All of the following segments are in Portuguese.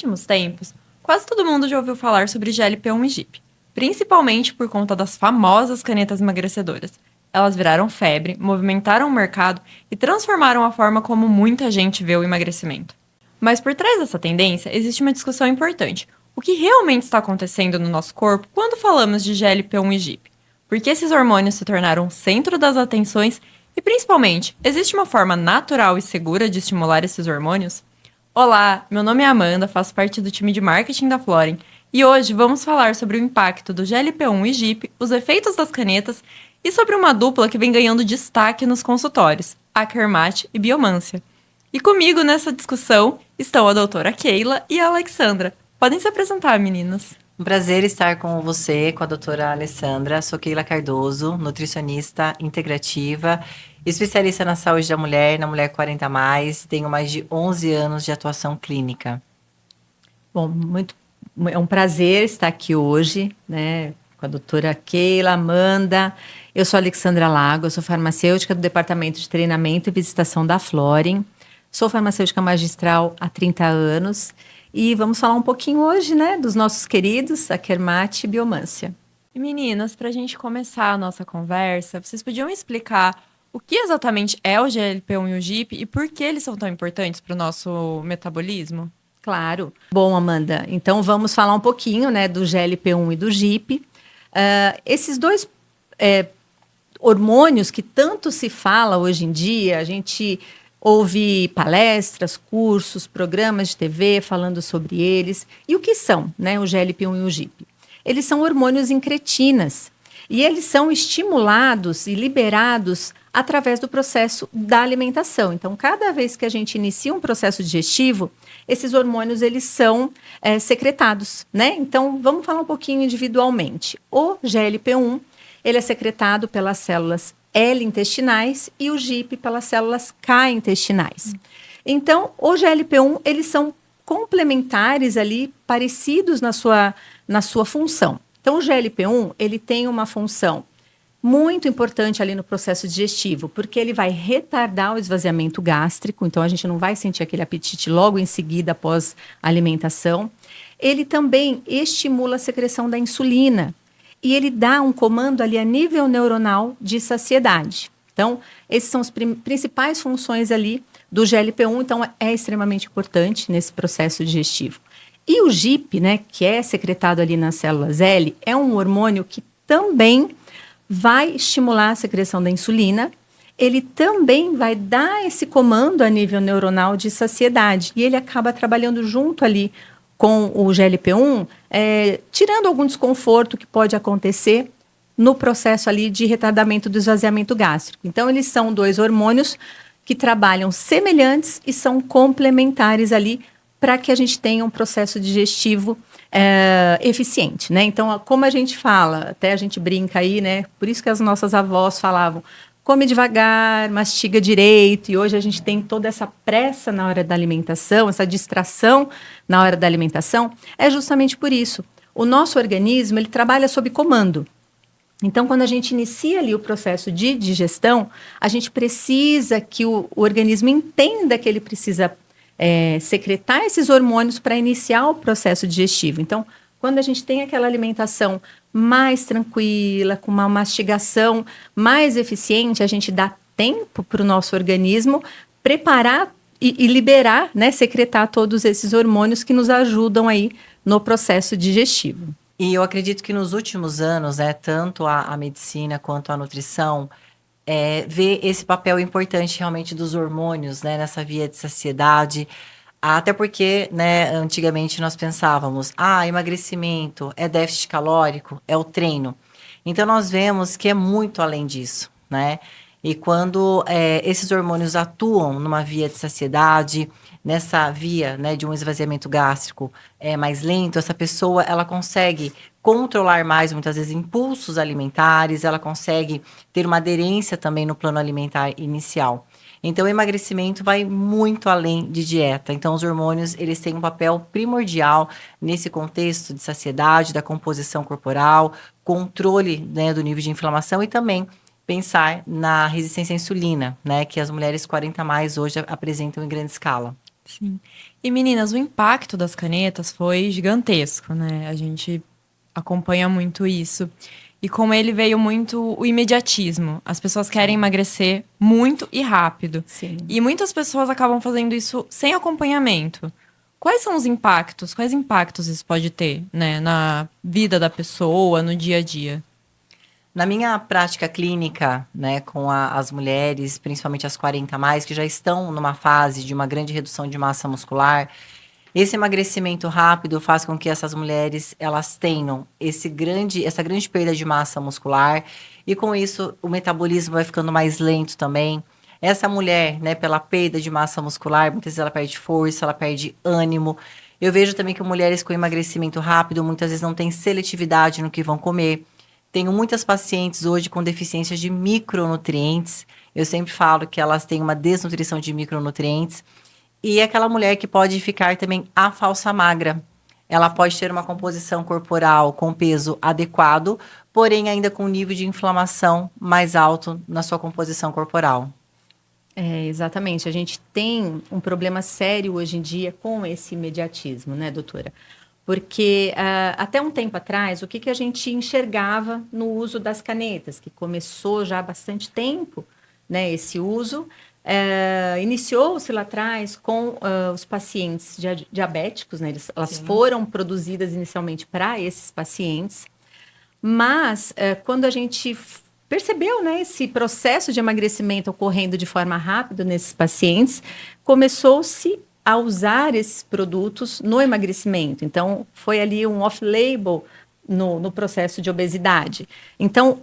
últimos tempos, quase todo mundo já ouviu falar sobre GLP-1 e GIP, principalmente por conta das famosas canetas emagrecedoras. Elas viraram febre, movimentaram o mercado e transformaram a forma como muita gente vê o emagrecimento. Mas por trás dessa tendência existe uma discussão importante. O que realmente está acontecendo no nosso corpo quando falamos de GLP-1 e GIP? Por que esses hormônios se tornaram o centro das atenções e, principalmente, existe uma forma natural e segura de estimular esses hormônios? Olá, meu nome é Amanda, faço parte do time de marketing da Florin e hoje vamos falar sobre o impacto do GLP-1 e GIP, os efeitos das canetas e sobre uma dupla que vem ganhando destaque nos consultórios, a Kermat e Biomância. E comigo nessa discussão estão a doutora Keila e a Alexandra. Podem se apresentar, meninas. Um prazer estar com você, com a doutora Alessandra. Sou Keila Cardoso, nutricionista integrativa, especialista na saúde da mulher, na mulher 40 a mais. Tenho mais de 11 anos de atuação clínica. Bom, é um prazer estar aqui hoje, né, com a doutora Keila, Amanda. Eu sou a Alexandra Lago, eu sou farmacêutica do Departamento de Treinamento e Visitação da Florin. Sou farmacêutica magistral há 30 anos. E vamos falar um pouquinho hoje, né, dos nossos queridos, a Kermat e Biomância. E meninas, para a gente começar a nossa conversa, vocês podiam explicar o que exatamente é o GLP-1 e o GIP e por que eles são tão importantes para o nosso metabolismo? Claro. Bom, Amanda, então vamos falar um pouquinho, né, do GLP-1 e do GIP. Esses dois hormônios que tanto se fala hoje em dia, a gente ouve palestras, cursos, programas de TV falando sobre eles. E o que são, né, o GLP-1 e o GIP? Eles são hormônios incretinas e eles são estimulados e liberados através do processo da alimentação. Então, cada vez que a gente inicia um processo digestivo, esses hormônios eles são secretados, né? Então, vamos falar um pouquinho individualmente. O GLP-1 ele é secretado pelas células L intestinais e o GIP pelas células K intestinais. Então, o GLP-1, eles são complementares ali, parecidos na sua função. Então, o GLP-1, ele tem uma função muito importante ali no processo digestivo, porque ele vai retardar o esvaziamento gástrico, então a gente não vai sentir aquele apetite logo em seguida após a alimentação. Ele também estimula a secreção da insulina, e ele dá um comando ali a nível neuronal de saciedade. Então, essas são as principais funções ali do GLP-1, então é extremamente importante nesse processo digestivo. E o GIP, né, que é secretado ali nas células L, é um hormônio que também vai estimular a secreção da insulina, ele também vai dar esse comando a nível neuronal de saciedade, e ele acaba trabalhando junto ali com o GLP-1, tirando algum desconforto que pode acontecer no processo ali de retardamento do esvaziamento gástrico. Então, eles são dois hormônios que trabalham semelhantes e são complementares ali para que a gente tenha um processo digestivo eficiente, né? Então, como a gente fala, até a gente brinca aí, né? Por isso que as nossas avós falavam, come devagar, mastiga direito, e hoje a gente tem toda essa pressa na hora da alimentação, essa distração na hora da alimentação, é justamente por isso. O nosso organismo, ele trabalha sob comando. Então, quando a gente inicia ali o processo de digestão, a gente precisa que o organismo entenda que ele precisa secretar esses hormônios para iniciar o processo digestivo. Então, quando a gente tem aquela alimentação mais tranquila, com uma mastigação mais eficiente, a gente dá tempo para o nosso organismo preparar e liberar, né, secretar todos esses hormônios que nos ajudam aí no processo digestivo. E eu acredito que nos últimos anos, né, tanto a medicina quanto a nutrição vê esse papel importante realmente dos hormônios, né, nessa via de saciedade. Até porque, né, antigamente nós pensávamos, emagrecimento é déficit calórico, é o treino. Então, nós vemos que é muito além disso, né? E quando esses hormônios atuam numa via de saciedade, nessa via, né, de um esvaziamento gástrico mais lento, essa pessoa, ela consegue controlar mais, muitas vezes, impulsos alimentares, ela consegue ter uma aderência também no plano alimentar inicial. Então, o emagrecimento vai muito além de dieta. Então, os hormônios, eles têm um papel primordial nesse contexto de saciedade, da composição corporal, controle, né, do nível de inflamação e também pensar na resistência à insulina, né, que as mulheres 40 a mais hoje apresentam em grande escala. Sim. E meninas, o impacto das canetas foi gigantesco, né? A gente acompanha muito isso. E com ele veio muito o imediatismo. As pessoas querem emagrecer muito e rápido. Sim. E muitas pessoas acabam fazendo isso sem acompanhamento. Quais são os impactos? Quais impactos isso pode ter, né, na vida da pessoa, no dia a dia? Na minha prática clínica, né, com as mulheres, principalmente as 40 a mais, que já estão numa fase de uma grande redução de massa muscular, esse emagrecimento rápido faz com que essas mulheres elas tenham essa grande perda de massa muscular e com isso o metabolismo vai ficando mais lento também. Essa mulher, né, pela perda de massa muscular, muitas vezes ela perde força, ela perde ânimo. Eu vejo também que mulheres com emagrecimento rápido muitas vezes não têm seletividade no que vão comer. Tenho muitas pacientes hoje com deficiência de micronutrientes. Eu sempre falo que elas têm uma desnutrição de micronutrientes. E é aquela mulher que pode ficar também a falsa magra. Ela pode ter uma composição corporal com peso adequado, porém ainda com nível de inflamação mais alto na sua composição corporal. Exatamente. A gente tem um problema sério hoje em dia com esse imediatismo, né, doutora? Porque até um tempo atrás, o que a gente enxergava no uso das canetas, que começou já há bastante tempo, né, esse uso, iniciou-se lá atrás com os pacientes diabéticos, né, elas foram produzidas inicialmente para esses pacientes, mas quando a gente percebeu, né, esse processo de emagrecimento ocorrendo de forma rápida nesses pacientes, começou-se a usar esses produtos no emagrecimento. Então, foi ali um off-label no processo de obesidade. Então,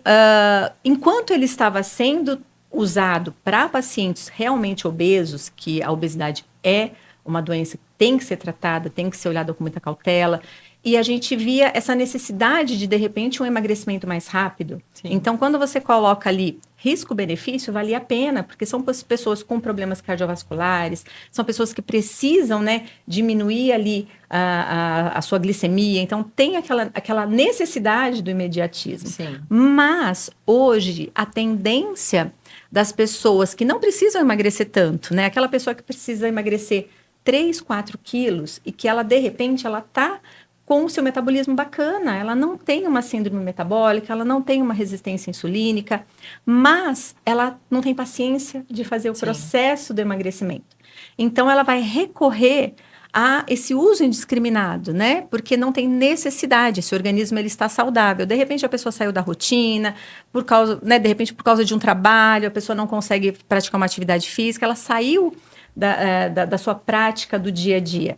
enquanto ele estava sendo usado para pacientes realmente obesos, que a obesidade é uma doença que tem que ser tratada, tem que ser olhada com muita cautela, e a gente via essa necessidade de repente, um emagrecimento mais rápido. Sim. Então, quando você coloca ali risco-benefício, valia a pena, porque são pessoas com problemas cardiovasculares, são pessoas que precisam, né, diminuir ali a sua glicemia. Então, tem aquela necessidade do imediatismo. Sim. Mas, hoje, a tendência das pessoas que não precisam emagrecer tanto, né, aquela pessoa que precisa emagrecer 3, 4 quilos e que ela, de repente, ela está com o seu metabolismo bacana, ela não tem uma síndrome metabólica, ela não tem uma resistência insulínica, mas ela não tem paciência de fazer o processo do emagrecimento. Então, ela vai recorrer a esse uso indiscriminado, né? Porque não tem necessidade, esse organismo ele está saudável. De repente, a pessoa saiu da rotina, por causa, né? De repente, por causa de um trabalho, a pessoa não consegue praticar uma atividade física, ela saiu da sua prática do dia a dia.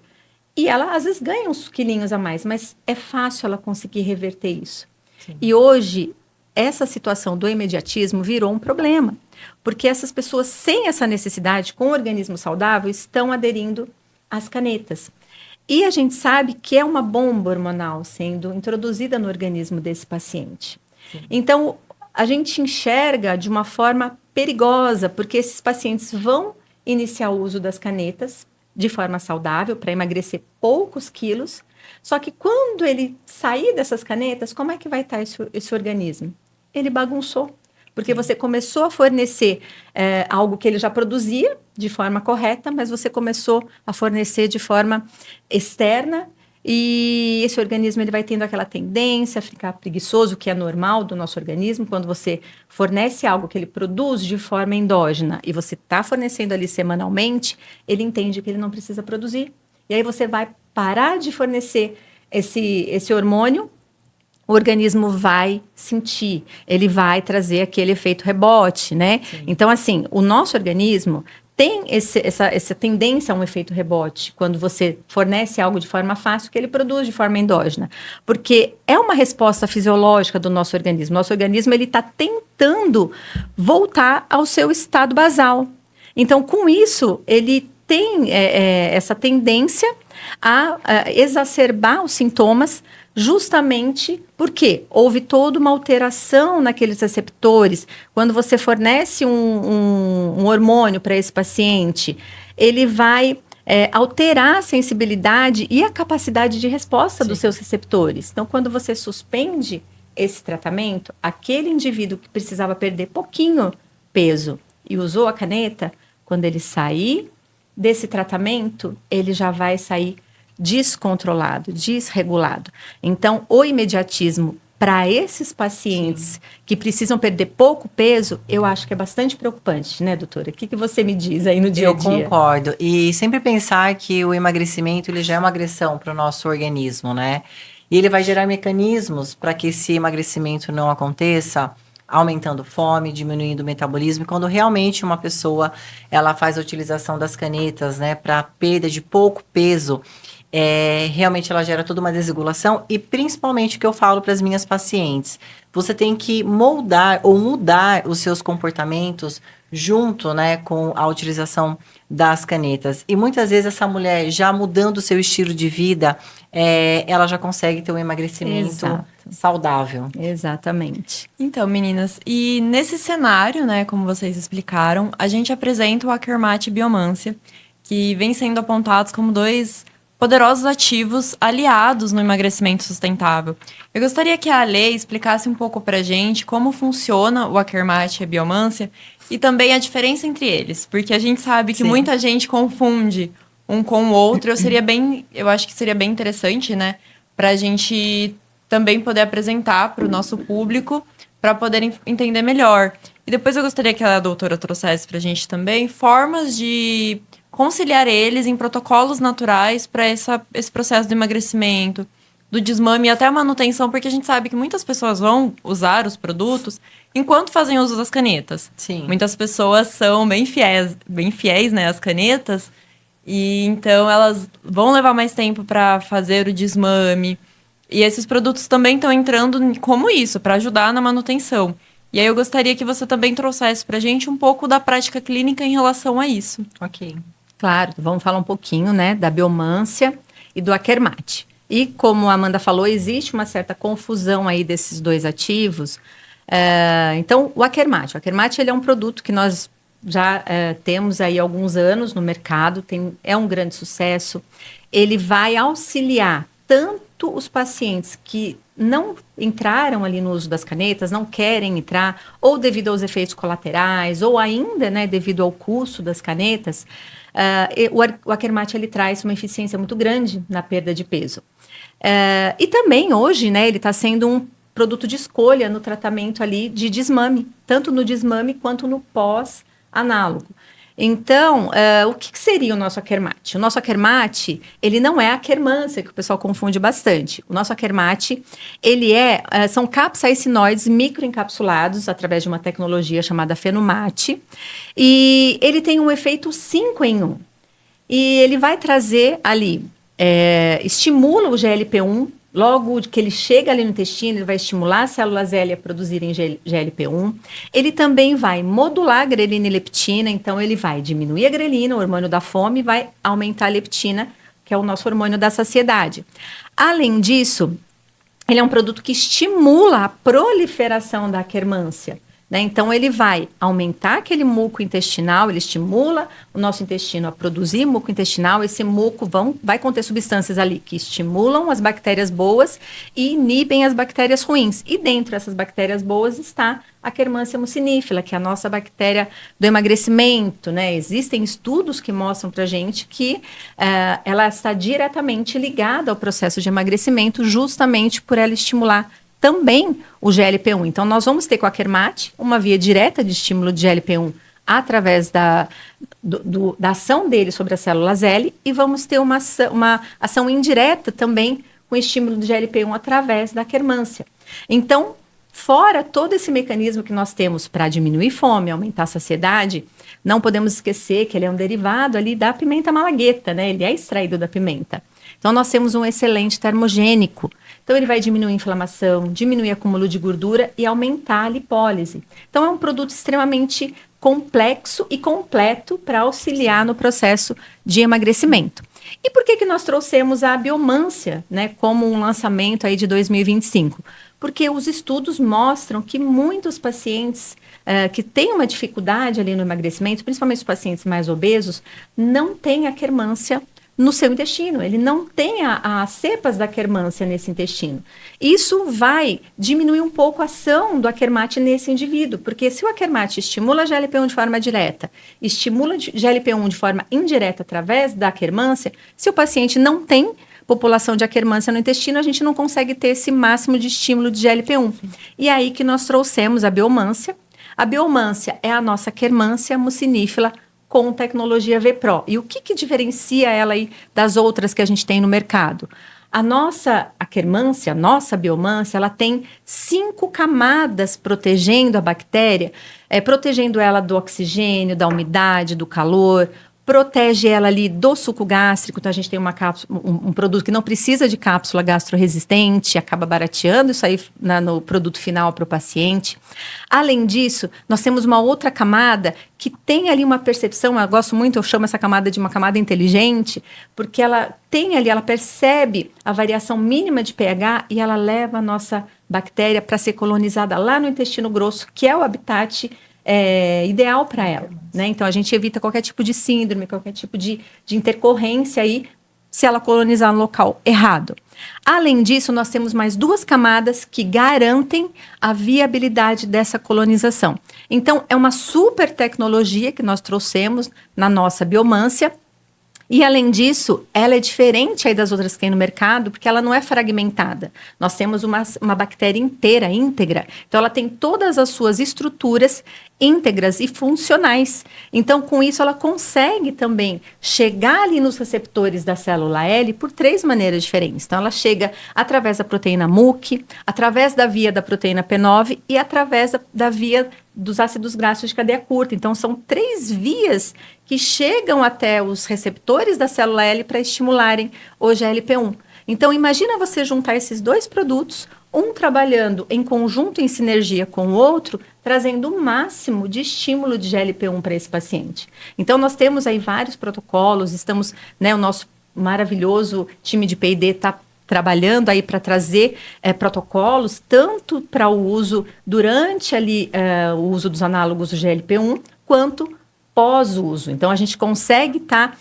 E ela, às vezes, ganha uns quilinhos a mais, mas é fácil ela conseguir reverter isso. Sim. E hoje, essa situação do imediatismo virou um problema, porque essas pessoas sem essa necessidade, com o organismo saudável, estão aderindo às canetas. E a gente sabe que é uma bomba hormonal sendo introduzida no organismo desse paciente. Sim. Então, a gente enxerga de uma forma perigosa, porque esses pacientes vão iniciar o uso das canetas de forma saudável, para emagrecer poucos quilos. Só que quando ele sair dessas canetas, como é que vai estar esse organismo? Ele bagunçou, porque você começou a fornecer algo que ele já produzia de forma correta, mas você começou a fornecer de forma externa, e esse organismo ele vai tendo aquela tendência a ficar preguiçoso, que é normal do nosso organismo. Quando você fornece algo que ele produz de forma endógena e você está fornecendo ali semanalmente, ele entende que ele não precisa produzir. E aí você vai parar de fornecer esse hormônio, o organismo vai sentir, ele vai trazer aquele efeito rebote, né? Sim. Então, assim, o nosso organismo tem essa tendência a um efeito rebote quando você fornece algo de forma fácil que ele produz de forma endógena, porque é uma resposta fisiológica do nosso organismo. Nosso organismo ele está tentando voltar ao seu estado basal. Então, com isso, ele tem essa tendência a exacerbar os sintomas, justamente porque houve toda uma alteração naqueles receptores. Quando você fornece um hormônio para esse paciente, ele vai alterar a sensibilidade e a capacidade de resposta dos seus receptores. Então, quando você suspende esse tratamento, aquele indivíduo que precisava perder pouquinho peso e usou a caneta, quando ele sair desse tratamento, ele já vai sair descontrolado, desregulado. Então, o imediatismo para esses pacientes que precisam perder pouco peso, eu acho que é bastante preocupante, né, doutora? O que você me diz aí no dia a dia? Eu concordo. E sempre pensar que o emagrecimento, ele já é uma agressão para o nosso organismo, né? E ele vai gerar mecanismos para que esse emagrecimento não aconteça, aumentando fome, diminuindo o metabolismo. E quando realmente uma pessoa, ela faz a utilização das canetas, né, para perda de pouco peso, realmente ela gera toda uma desregulação. E principalmente o que eu falo para as minhas pacientes, você tem que moldar ou mudar os seus comportamentos junto, né, com a utilização das canetas. E muitas vezes essa mulher, já mudando o seu estilo de vida, ela já consegue ter um emagrecimento saudável. Exatamente. Então, meninas, e nesse cenário, né, como vocês explicaram, a gente apresenta o Akermat e Biomância, que vem sendo apontados como 2 poderosos ativos aliados no emagrecimento sustentável. Eu gostaria que a Ale explicasse um pouco pra gente como funciona o Akermat e a Biomância e também a diferença entre eles, porque a gente sabe que muita gente confunde um com o outro. Eu acho que seria bem interessante, né, pra gente também poder apresentar para o nosso público, para poder entender melhor. E depois eu gostaria que a doutora trouxesse para a gente também formas de conciliar eles em protocolos naturais para esse processo do emagrecimento, do desmame e até a manutenção, porque a gente sabe que muitas pessoas vão usar os produtos enquanto fazem uso das canetas. Sim. Muitas pessoas são bem fiéis, né, às canetas, e então elas vão levar mais tempo para fazer o desmame. E esses produtos também estão entrando como isso, para ajudar na manutenção. E aí eu gostaria que você também trouxesse para a gente um pouco da prática clínica em relação a isso. Ok. Claro, vamos falar um pouquinho, né, da Biomância e do Akermat. E como a Amanda falou, existe uma certa confusão aí desses 2 ativos. Então, o Akermat ele é um produto que nós já temos aí há alguns anos no mercado, é um grande sucesso. Ele vai auxiliar tanto os pacientes que não entraram ali no uso das canetas, não querem entrar, ou devido aos efeitos colaterais, ou ainda, né, devido ao custo das canetas, o Akermat ele traz uma eficiência muito grande na perda de peso. E também hoje, né, ele está sendo um produto de escolha no tratamento ali de desmame, tanto no desmame quanto no pós-análogo. Então, o que seria o nosso Akermat? O nosso Akermat, ele não é a Akermância, que o pessoal confunde bastante. O nosso Akermat, ele são capsaicinoides microencapsulados através de uma tecnologia chamada Phenomat, e ele tem um efeito 5 em 1. E ele vai trazer ali, estimula o GLP-1. Logo que ele chega ali no intestino, ele vai estimular as células L a produzirem GLP-1. Ele também vai modular a grelina e leptina, então ele vai diminuir a grelina, o hormônio da fome, e vai aumentar a leptina, que é o nosso hormônio da saciedade. Além disso, ele é um produto que estimula a proliferação da Akermância, né? Então, ele vai aumentar aquele muco intestinal, ele estimula o nosso intestino a produzir muco intestinal. Esse muco vai conter substâncias ali que estimulam as bactérias boas e inibem as bactérias ruins. E dentro dessas bactérias boas está a Akkermansia mucinífera, que é a nossa bactéria do emagrecimento, né? Existem estudos que mostram para a gente que ela está diretamente ligada ao processo de emagrecimento, justamente por ela estimular também o GLP-1. Então, nós vamos ter com a Akermat uma via direta de estímulo de GLP-1 através da ação dele sobre as células L, e vamos ter uma ação indireta também com estímulo de GLP-1 através da Akkermansia. Então, fora todo esse mecanismo que nós temos para diminuir fome, aumentar a saciedade, não podemos esquecer que ele é um derivado ali da pimenta malagueta, né? Ele é extraído da pimenta. Então, nós temos um excelente termogênico. Então, ele vai diminuir a inflamação, diminuir o acúmulo de gordura e aumentar a lipólise. Então, é um produto extremamente complexo e completo para auxiliar no processo de emagrecimento. E por que nós trouxemos a Biomância, né, como um lançamento aí de 2025? Porque os estudos mostram que muitos pacientes que têm uma dificuldade ali no emagrecimento, principalmente os pacientes mais obesos, não têm a Akkermansia no seu intestino. Ele não tem as cepas da Akkermansia nesse intestino. Isso vai diminuir um pouco a ação do Akkermate nesse indivíduo, porque se o Akkermate estimula a GLP-1 de forma direta, estimula GLP-1 de forma indireta através da Akkermansia, se o paciente não tem população de Akkermansia no intestino, a gente não consegue ter esse máximo de estímulo de GLP-1. E aí que nós trouxemos a Biomansia. A Biomansia é a nossa Akkermansia mucinífera com tecnologia VPRO. E o que diferencia ela aí das outras que a gente tem no mercado? A nossa Akkermansia, a nossa Biomansia, ela tem 5 camadas protegendo a bactéria, protegendo ela do oxigênio, da umidade, do calor, protege ela ali do suco gástrico. Então, a gente tem uma cápsula, um produto que não precisa de cápsula gastroresistente, acaba barateando isso aí no produto final para o paciente. Além disso, nós temos uma outra camada que tem ali uma percepção, eu gosto muito, eu chamo essa camada de uma camada inteligente, porque ela tem ali, ela percebe a variação mínima de pH e ela leva a nossa bactéria para ser colonizada lá no intestino grosso, que é o habitat ideal para ela, né? Então, a gente evita qualquer tipo de síndrome, qualquer tipo de intercorrência aí, se ela colonizar no local errado. Além disso, nós temos mais 2 camadas que garantem a viabilidade dessa colonização. Então, é uma super tecnologia que nós trouxemos na nossa Biomansia. E, além disso, ela é diferente aí das outras que tem no mercado, porque ela não é fragmentada. Nós temos uma bactéria inteira, íntegra. Então, ela tem todas as suas estruturas íntegras e funcionais. Então, com isso, ela consegue também chegar ali nos receptores da célula L por 3 maneiras diferentes. Então, ela chega através da proteína MUC, através da via da proteína P9 e através da via dos ácidos graxos de cadeia curta. Então, são 3 vias que chegam até os receptores da célula L para estimularem o GLP-1. Então, imagina você juntar esses 2 produtos, um trabalhando em conjunto, em sinergia com o outro, trazendo o máximo de estímulo de GLP-1 para esse paciente. Então, nós temos aí vários protocolos, estamos, né, o nosso maravilhoso time de P&D está trabalhando aí para trazer protocolos, tanto para o uso durante ali o uso dos análogos do GLP-1, quanto pós-uso. Então, a gente consegue estar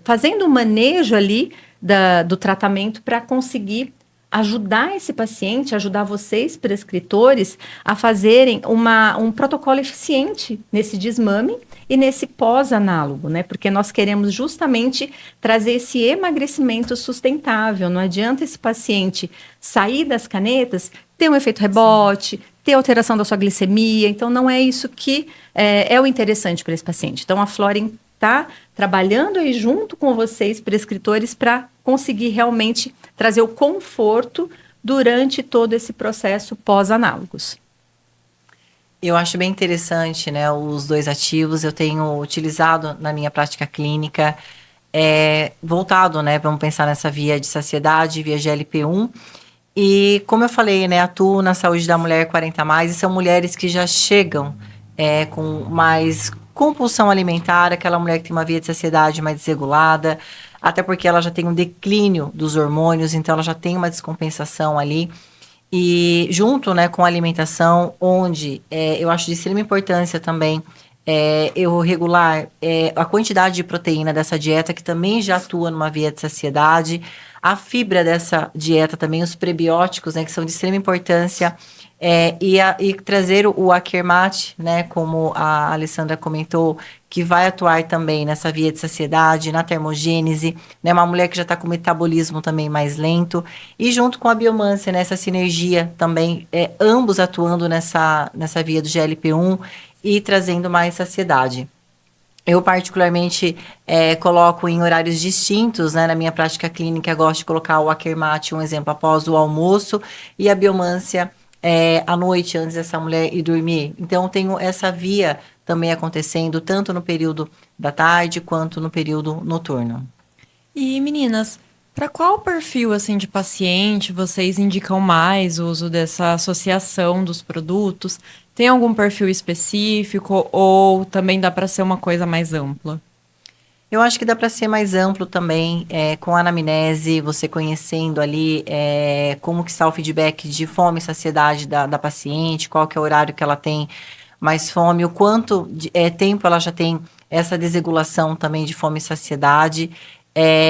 fazendo um manejo ali do tratamento para conseguir ajudar esse paciente, ajudar vocês, prescritores, a fazerem um protocolo eficiente nesse desmame e nesse pós-análogo, né? Porque nós queremos justamente trazer esse emagrecimento sustentável. Não adianta esse paciente sair das canetas, ter um efeito rebote, ter alteração da sua glicemia. Então, não é isso que é o interessante para esse paciente. Então, a Florin está trabalhando aí junto com vocês, prescritores, para conseguir realmente trazer o conforto durante todo esse processo pós-análogos. Eu acho bem interessante, né, os 2 ativos. Eu tenho utilizado na minha prática clínica, voltado, né, vamos pensar nessa via de saciedade, via GLP-1. E, como eu falei, né, atuo na saúde da mulher 40+, e são mulheres que já chegam com mais compulsão alimentar, aquela mulher que tem uma via de saciedade mais desregulada, até porque ela já tem um declínio dos hormônios, então ela já tem uma descompensação ali. E junto, né, com a alimentação, onde eu acho de extrema importância também eu regular a quantidade de proteína dessa dieta, que também já atua numa via de saciedade, a fibra dessa dieta também, os prebióticos, né, que são de extrema importância, e trazer o Akkermate, né, como a Alessandra comentou, que vai atuar também nessa via de saciedade, na termogênese, né, uma mulher que já está com o metabolismo também mais lento, e junto com a Biomansia, né, essa sinergia também, ambos atuando nessa via do GLP-1 e trazendo mais saciedade. Eu, particularmente, coloco em horários distintos, né, na minha prática clínica, gosto de colocar o Akkermate, um exemplo, após o almoço, e a Biomansia à noite, antes dessa mulher ir dormir. Então, tenho essa via também acontecendo, tanto no período da tarde, quanto no período noturno. E, meninas, para qual perfil, assim, de paciente vocês indicam mais o uso dessa associação dos produtos? Tem algum perfil específico ou também dá para ser uma coisa mais ampla? Eu acho que dá para ser mais amplo também, com a anamnese, você conhecendo ali como que está o feedback de fome e saciedade da paciente, qual que é o horário que ela tem mais fome, o quanto tempo ela já tem essa desregulação também de fome e saciedade.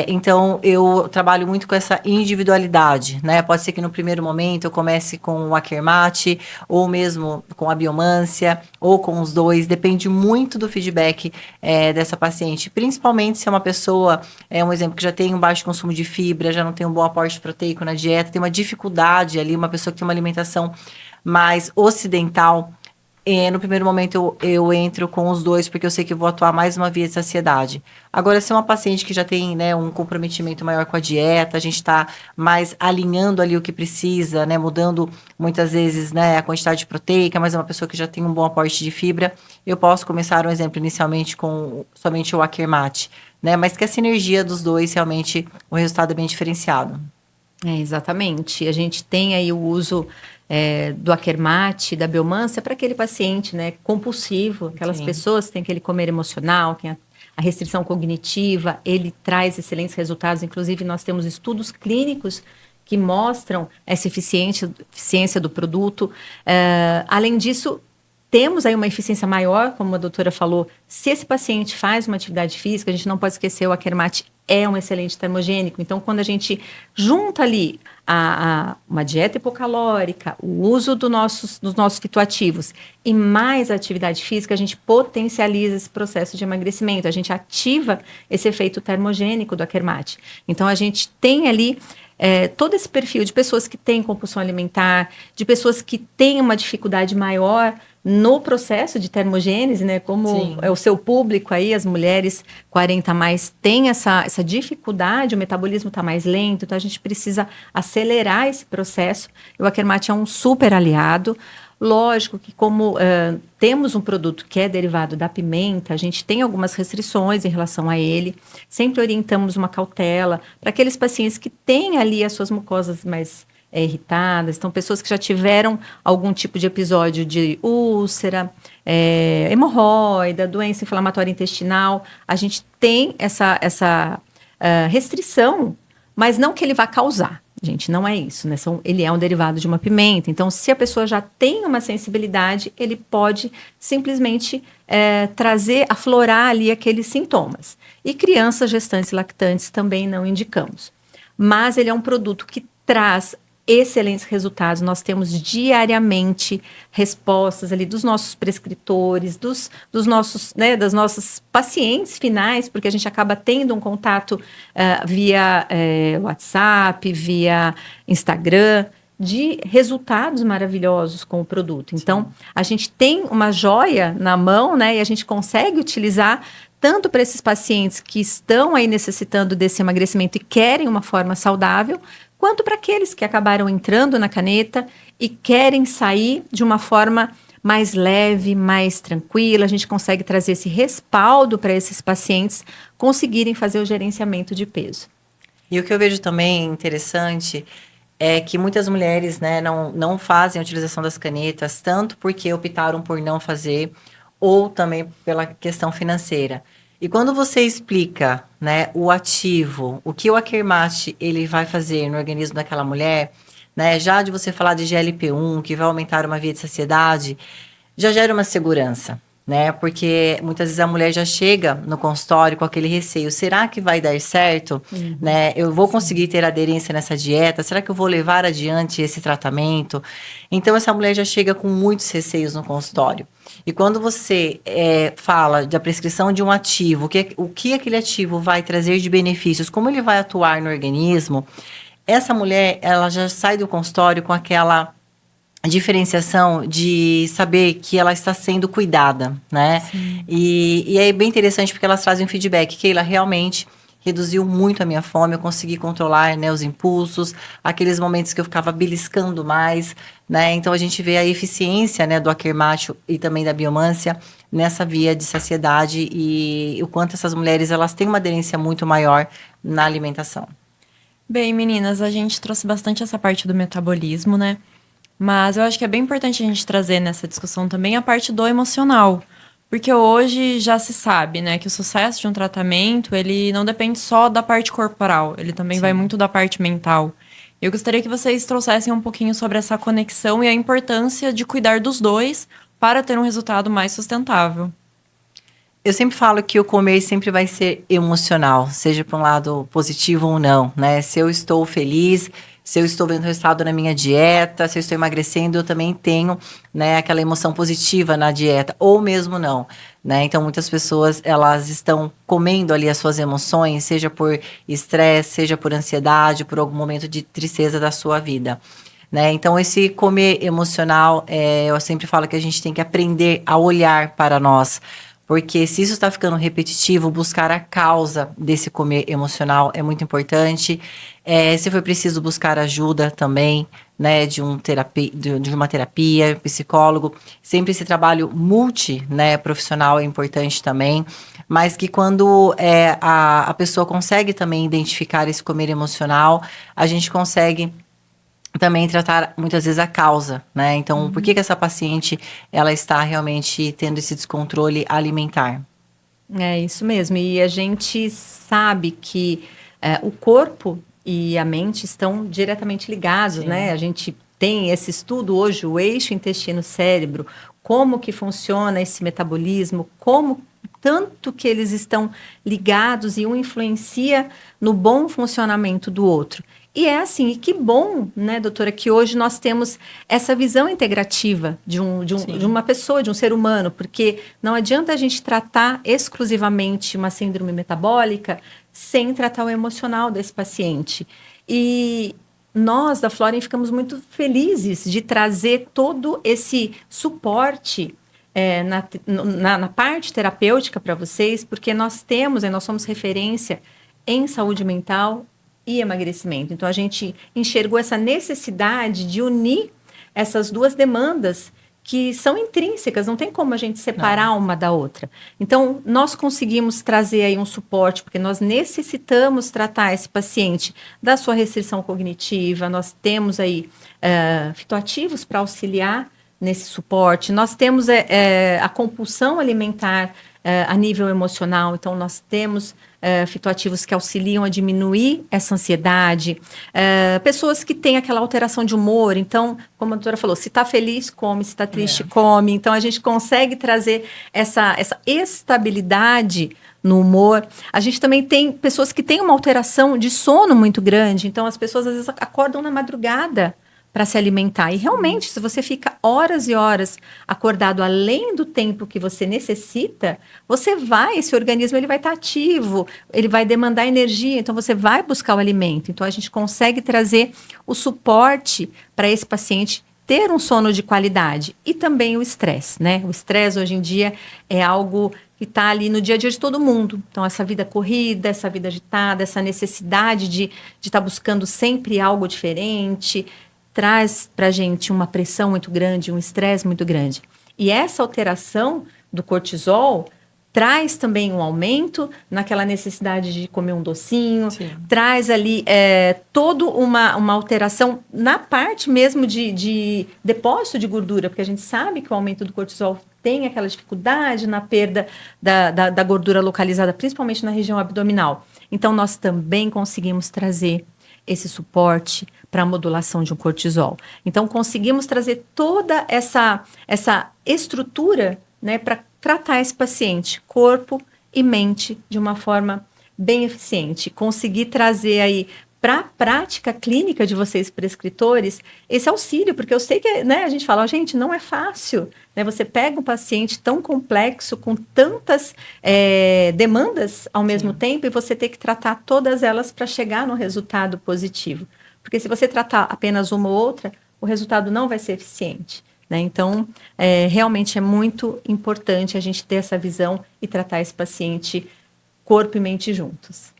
Então, eu trabalho muito com essa individualidade, né? Pode ser que no primeiro momento eu comece com o Akermate, ou mesmo com a biomância, ou com os dois. Depende muito do feedback dessa paciente. Principalmente se é uma pessoa, um exemplo, que já tem um baixo consumo de fibra, já não tem um bom aporte proteico na dieta, tem uma dificuldade ali, uma pessoa que tem uma alimentação mais ocidental. No primeiro momento eu entro com os dois, porque eu sei que eu vou atuar mais uma via de saciedade. Agora, se é uma paciente que já tem, né, um comprometimento maior com a dieta, a gente está mais alinhando ali o que precisa, né, mudando muitas vezes, né, a quantidade proteica, mas é uma pessoa que já tem um bom aporte de fibra, eu posso começar um exemplo inicialmente com somente o Akermate, né, mas que a sinergia dos dois, realmente, o resultado é bem diferenciado. Exatamente. A gente tem aí o uso do Akermate, da biomância, para aquele paciente, né, compulsivo, aquelas Sim. pessoas que têm aquele comer emocional, tem a restrição cognitiva, ele traz excelentes resultados. Inclusive, nós temos estudos clínicos que mostram essa eficiência do produto. Além disso, temos aí uma eficiência maior, como a doutora falou, se esse paciente faz uma atividade física. A gente não pode esquecer, o Akermate é um excelente termogênico. Então, quando a gente junta ali uma dieta hipocalórica, o uso dos nossos fitoativos e mais a atividade física, a gente potencializa esse processo de emagrecimento, a gente ativa esse efeito termogênico do Akermate. Então, a gente tem ali todo esse perfil de pessoas que têm compulsão alimentar, de pessoas que têm uma dificuldade maior no processo de termogênese, né? Como Sim. é o seu público aí, as mulheres 40 a mais têm essa dificuldade, o metabolismo está mais lento, então a gente precisa acelerar esse processo. O Akermate é um super aliado. Lógico que como temos um produto que é derivado da pimenta, a gente tem algumas restrições em relação a ele. Sempre orientamos uma cautela para aqueles pacientes que têm ali as suas mucosas mais irritadas. Então, pessoas que já tiveram algum tipo de episódio de úlcera, hemorroida, doença inflamatória intestinal. A gente tem essa restrição, mas não que ele vá causar. Gente, não é isso, né? Ele é um derivado de uma pimenta. Então, se a pessoa já tem uma sensibilidade, ele pode simplesmente aflorar ali aqueles sintomas. E crianças, gestantes e lactantes também não indicamos. Mas ele é um produto que traz excelentes resultados. Nós temos diariamente respostas ali dos nossos prescritores, dos nossos, né, das nossas pacientes finais, porque a gente acaba tendo um contato via WhatsApp, via Instagram, de resultados maravilhosos com o produto. Então, a gente tem uma joia na mão, né, e a gente consegue utilizar tanto para esses pacientes que estão aí necessitando desse emagrecimento e querem uma forma saudável, quanto para aqueles que acabaram entrando na caneta e querem sair de uma forma mais leve, mais tranquila. A gente consegue trazer esse respaldo para esses pacientes conseguirem fazer o gerenciamento de peso. E o que eu vejo também interessante é que muitas mulheres, né, não fazem a utilização das canetas, tanto porque optaram por não fazer, ou também pela questão financeira. E quando você explica, né, o ativo, o que o Akermate ele vai fazer no organismo daquela mulher, né, já de você falar de GLP-1, que vai aumentar uma via de saciedade, já gera uma segurança, né? Porque muitas vezes a mulher já chega no consultório com aquele receio, será que vai dar certo? Né? Eu vou conseguir ter aderência nessa dieta? Será que eu vou levar adiante esse tratamento? Então, essa mulher já chega com muitos receios no consultório. E quando você fala da prescrição de um ativo, o que aquele ativo vai trazer de benefícios, como ele vai atuar no organismo, essa mulher, ela já sai do consultório com aquela diferenciação de saber que ela está sendo cuidada, né? E é bem interessante porque elas trazem um feedback, que ela realmente reduziu muito a minha fome, eu consegui controlar, né, os impulsos, aqueles momentos que eu ficava beliscando mais, né? Então, a gente vê a eficiência, né, do Akermate e também da biomância nessa via de saciedade e o quanto essas mulheres, elas têm uma aderência muito maior na alimentação. Bem, meninas, a gente trouxe bastante essa parte do metabolismo, né? Mas eu acho que é bem importante a gente trazer nessa discussão também a parte do emocional. Porque hoje já se sabe, né, que o sucesso de um tratamento, ele não depende só da parte corporal, ele também vai muito da parte mental. Eu gostaria que vocês trouxessem um pouquinho sobre essa conexão e a importância de cuidar dos dois para ter um resultado mais sustentável. Eu sempre falo que o comer sempre vai ser emocional, seja para um lado positivo ou não, né? Se eu estou feliz, se eu estou vendo resultado na minha dieta, se eu estou emagrecendo, eu também tenho, né, aquela emoção positiva na dieta, ou mesmo não, né? Então, muitas pessoas, elas estão comendo ali as suas emoções, seja por estresse, seja por ansiedade, por algum momento de tristeza da sua vida. Né? Então, esse comer emocional, eu sempre falo que a gente tem que aprender a olhar para nós, porque se isso está ficando repetitivo, buscar a causa desse comer emocional é muito importante. Se for preciso buscar ajuda também, né, de uma terapia, psicólogo, sempre esse trabalho né, profissional é importante também, mas que quando a pessoa consegue também identificar esse comer emocional, a gente consegue também tratar muitas vezes a causa, né? Então, por que essa paciente ela está realmente tendo esse descontrole alimentar? É isso mesmo. E a gente sabe que o corpo e a mente estão diretamente ligados, Sim. né? A gente tem esse estudo hoje, o eixo intestino-cérebro, como que funciona esse metabolismo, como tanto que eles estão ligados e um influencia no bom funcionamento do outro. E é assim, e que bom, né, doutora, que hoje nós temos essa visão integrativa de uma pessoa, de um ser humano, porque não adianta a gente tratar exclusivamente uma síndrome metabólica sem tratar o emocional desse paciente. E nós, da Florem, ficamos muito felizes de trazer todo esse suporte na parte terapêutica para vocês, porque nós somos referência em saúde mental e emagrecimento. Então, a gente enxergou essa necessidade de unir essas duas demandas que são intrínsecas, não tem como a gente separar uma da outra. Então, nós conseguimos trazer aí um suporte, porque nós necessitamos tratar esse paciente da sua restrição cognitiva, nós temos aí fitoativos para auxiliar nesse suporte, nós temos a compulsão alimentar a nível emocional, então nós temos fitoativos que auxiliam a diminuir essa ansiedade, pessoas que têm aquela alteração de humor, então, como a doutora falou, se está feliz, come, se está triste, come, então a gente consegue trazer essa estabilidade no humor. A gente também tem pessoas que têm uma alteração de sono muito grande, então as pessoas às vezes acordam na madrugada para se alimentar. E realmente, se você fica horas e horas acordado além do tempo que você necessita, esse organismo ele vai estar ativo, ele vai demandar energia, então você vai buscar o alimento. Então a gente consegue trazer o suporte para esse paciente ter um sono de qualidade. E também o estresse, né? O estresse hoje em dia é algo que está ali no dia a dia de todo mundo. Então, essa vida corrida, essa vida agitada, essa necessidade de estar buscando sempre algo diferente, traz para a gente uma pressão muito grande, um estresse muito grande. E essa alteração do cortisol traz também um aumento naquela necessidade de comer um docinho, traz ali toda uma alteração na parte mesmo de depósito de gordura, porque a gente sabe que o aumento do cortisol tem aquela dificuldade na perda da gordura localizada, principalmente na região abdominal. Então, nós também conseguimos trazer esse suporte para a modulação de um cortisol. Então, conseguimos trazer toda essa estrutura, né, para tratar esse paciente, corpo e mente, de uma forma bem eficiente. Conseguir trazer aí para a prática clínica de vocês, prescritores, esse auxílio, porque eu sei que, né, a gente fala, gente, não é fácil, né? Você pega um paciente tão complexo, com tantas demandas ao mesmo tempo, e você tem que tratar todas elas para chegar no resultado positivo. Porque se você tratar apenas uma ou outra, o resultado não vai ser eficiente, né? Então, realmente é muito importante a gente ter essa visão e tratar esse paciente corpo e mente juntos.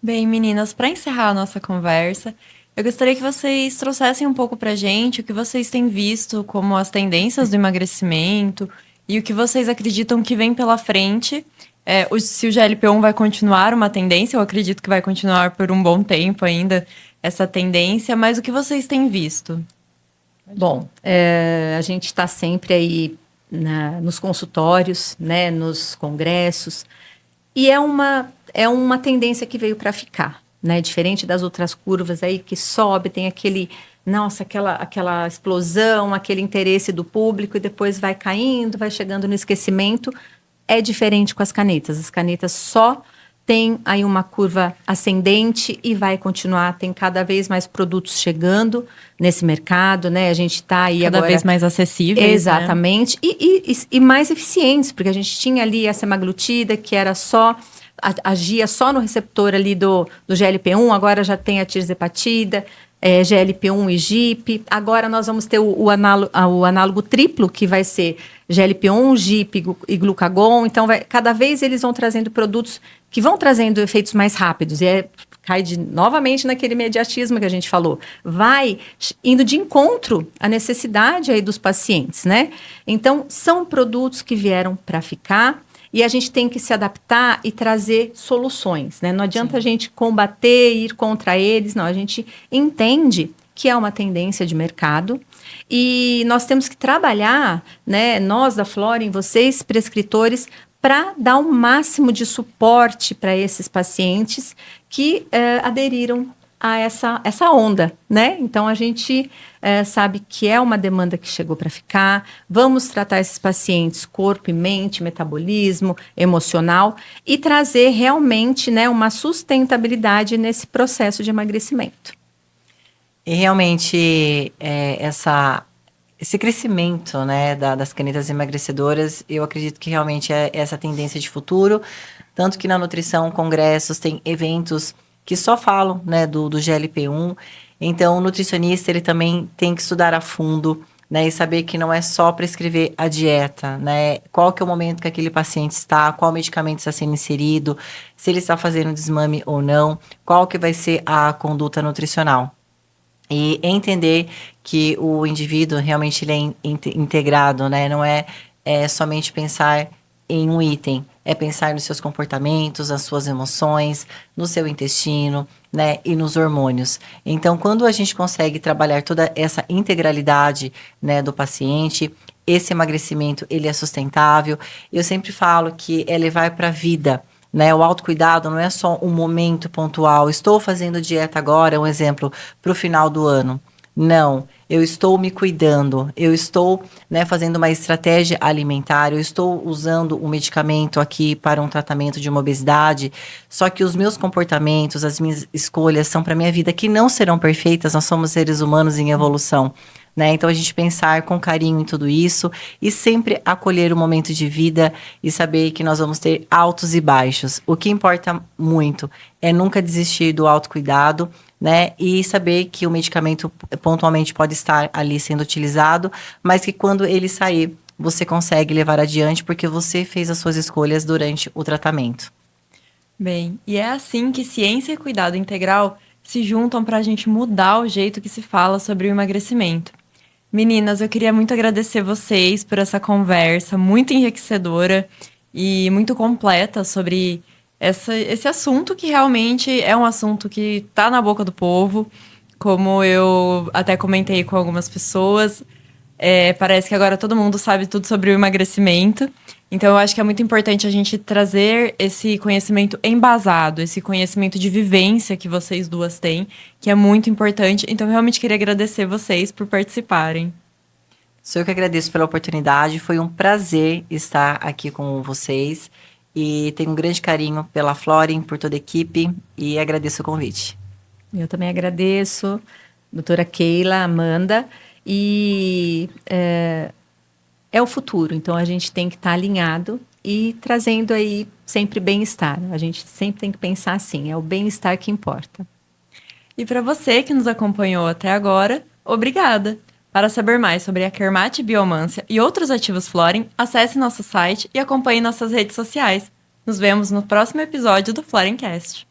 Bem, meninas, para encerrar a nossa conversa, eu gostaria que vocês trouxessem um pouco para a gente o que vocês têm visto como as tendências do emagrecimento e o que vocês acreditam que vem pela frente. Se o GLP-1 vai continuar uma tendência, eu acredito que vai continuar por um bom tempo ainda essa tendência, mas o que vocês têm visto? Bom, a gente está sempre aí nos consultórios, né, nos congressos, e é uma tendência que veio para ficar, né? Diferente das outras curvas aí que sobe, tem aquela explosão, aquele interesse do público e depois vai caindo, vai chegando no esquecimento. é diferente com as canetas. As canetas só tem aí uma curva ascendente e vai continuar. Tem cada vez mais produtos chegando nesse mercado, né? A gente está aí cada agora... vez mais acessíveis, exatamente. Né? E mais eficientes, porque a gente tinha ali a semaglutida, que era só... agia só no receptor ali do GLP-1, agora já tem a tirzepatida, GLP-1 e GIP. Agora nós vamos ter o análogo triplo, que vai ser GLP-1, GIP e glucagon. Então, cada vez eles vão trazendo produtos que vão trazendo efeitos mais rápidos. E cai novamente naquele imediatismo que a gente falou. Vai indo de encontro à necessidade aí dos pacientes, né? Então, são produtos que vieram para ficar. E a gente tem que se adaptar e trazer soluções, né? Não adianta a gente combater, ir contra eles, não. A gente entende que é uma tendência de mercado e nós temos que trabalhar, né? Nós da Florin, vocês prescritores, para dar o máximo de suporte para esses pacientes que aderiram a essa onda, né? Então, a gente sabe que é uma demanda que chegou para ficar. Vamos tratar esses pacientes corpo e mente, metabolismo, emocional e trazer realmente, né, uma sustentabilidade nesse processo de emagrecimento. E realmente, esse crescimento, né, das canetas emagrecedoras, eu acredito que realmente é essa tendência de futuro. Tanto que na nutrição, congressos, tem eventos que só falam, né, do GLP-1. Então, o nutricionista, ele também tem que estudar a fundo, né, e saber que não é só prescrever a dieta, né, qual que é o momento que aquele paciente está, qual medicamento está sendo inserido, se ele está fazendo desmame ou não, qual que vai ser a conduta nutricional. E entender que o indivíduo realmente ele é integrado, né, não é somente pensar em um item, é pensar nos seus comportamentos, nas suas emoções, no seu intestino, né, e nos hormônios. Então, quando a gente consegue trabalhar toda essa integralidade, né, do paciente, esse emagrecimento, ele é sustentável. Eu sempre falo que é levar para a vida, né, o autocuidado não é só um momento pontual. Estou fazendo dieta agora, um exemplo, para o final do ano. Não, eu estou me cuidando, eu estou, né, fazendo uma estratégia alimentar, eu estou usando um medicamento aqui para um tratamento de uma obesidade, só que os meus comportamentos, as minhas escolhas são para a minha vida, que não serão perfeitas, nós somos seres humanos em evolução, né? Então, a gente pensar com carinho em tudo isso e sempre acolher o momento de vida e saber que nós vamos ter altos e baixos. O que importa muito é nunca desistir do autocuidado, né? E saber que o medicamento pontualmente pode estar ali sendo utilizado, mas que quando ele sair, você consegue levar adiante porque você fez as suas escolhas durante o tratamento. Bem, e é assim que ciência e cuidado integral se juntam para a gente mudar o jeito que se fala sobre o emagrecimento. Meninas, eu queria muito agradecer vocês por essa conversa muito enriquecedora e muito completa sobre esse assunto que realmente é um assunto que está na boca do povo. Como eu até comentei com algumas pessoas, parece que agora todo mundo sabe tudo sobre o emagrecimento. Então, eu acho que é muito importante a gente trazer esse conhecimento embasado, esse conhecimento de vivência que vocês duas têm, que é muito importante. Então, eu realmente queria agradecer vocês por participarem. Sou eu que agradeço pela oportunidade. Foi um prazer estar aqui com vocês. E tenho um grande carinho pela Florin, por toda a equipe. E agradeço o convite. Eu também agradeço, doutora Keila, Amanda. E é o futuro, então a gente tem que estar alinhado e trazendo aí sempre bem-estar. A gente sempre tem que pensar assim, é o bem-estar que importa. E para você que nos acompanhou até agora, obrigada! Para saber mais sobre a Kermat Biomância e outros ativos Florin, acesse nosso site e acompanhe nossas redes sociais. Nos vemos no próximo episódio do Florincast.